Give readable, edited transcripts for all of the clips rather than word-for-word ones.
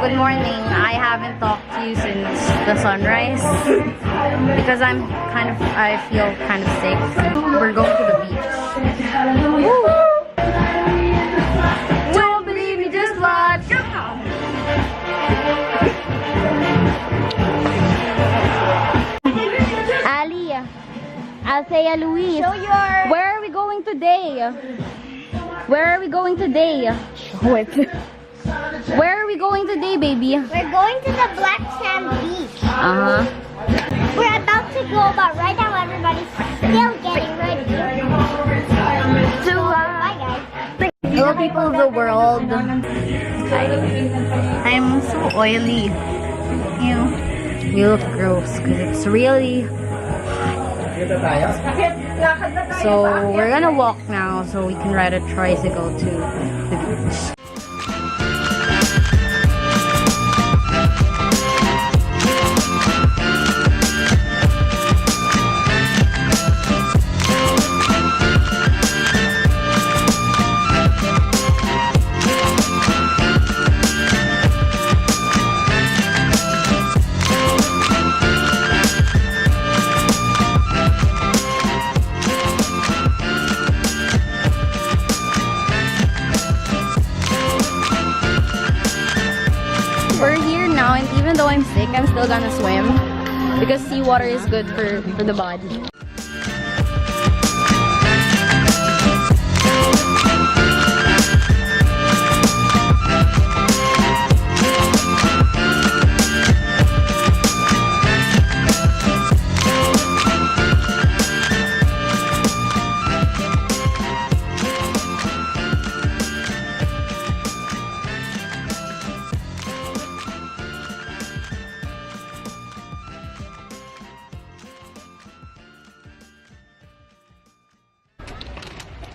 good morning. I haven't talked to you since the sunrise because I feel kind of sick. We're going to the beach. Woo! Don't believe me, just watch. Ali, Althea Luis. Show your... Where are we going today? Where are we going today? Wait. Where are we going today, baby? We're going to the Black Sand Beach. We're about to go, but right now everybody's still getting ready. So, bye guys. Hello, people of the world. I'm so oily. You know, we look gross because it's really... So we're gonna walk now so we can ride a tricycle to the beach. We're here now, and even though I'm sick, I'm still gonna swim because seawater is good for the body.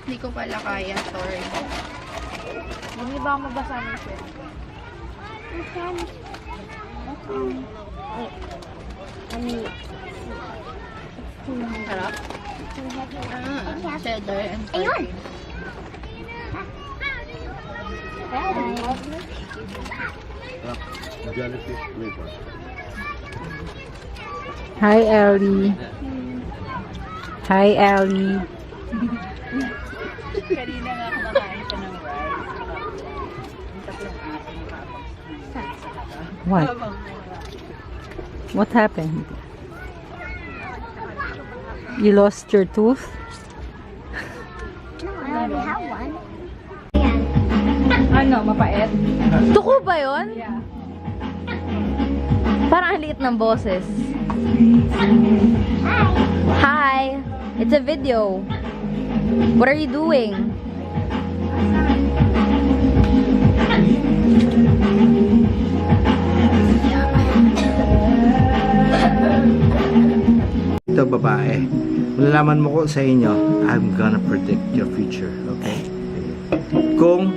Hindi ko pala kaya, sorry. Hindi ba mabasa mo siya? Harap? Cheddar and Ayun! Jellyfish flavor. Hi, Ellie. Hi, Ellie. Kanina nga kumakain siya ng rice. What? What happened? You lost your tooth? No, I already have one. Ano, mapait? Tuko ba yun? Yeah. Parang ang liit ng boses. Hi! It's a video. What are you doing? Ito babae, malalaman mo ko sa inyo, I'm gonna predict your future, okay? Kung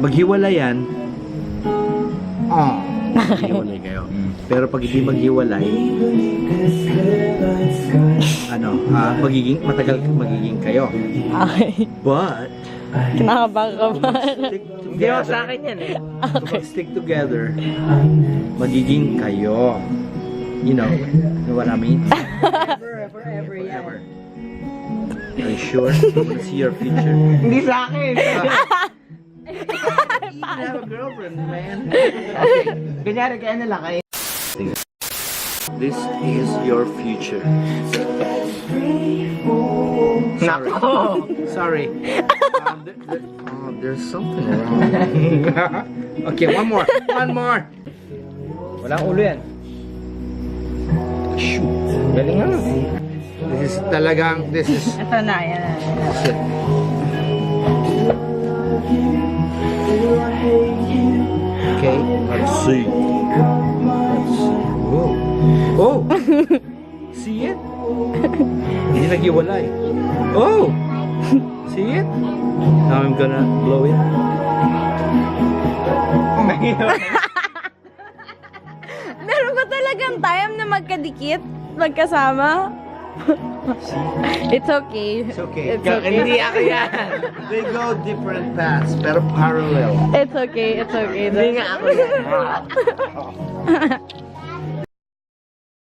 maghiwalayan, maghiwalay kayo. Pero pag hindi maghiwalay, magiging kayo. Okay. But Kinakabahan ka ba? Hindi ako sa akin yan eh. Okay. Stick together, magiging kayo. You know what I mean? Forever, yeah. Forever. Are you sure? You wanna see your future? Hindi sa akin. You have a girlfriend, man. Okay. Kanyari kaya na lang kayo. This is your future. Sorry. There's something wrong. Okay, one more. Walang ulo yan. Shoot. Galing nga. This is Ito na, yan na. okay, let's see. Oh! See it? Hindi naghiwalay. Oh! See it? Now I'm gonna blow it. Meron ba talagang time na magkadikit? Magkasama? It's okay. It's okay. It's okay. Hindi ako yan. They go different paths, pero parallel. It's okay. It's okay. Hindi nga ako yan.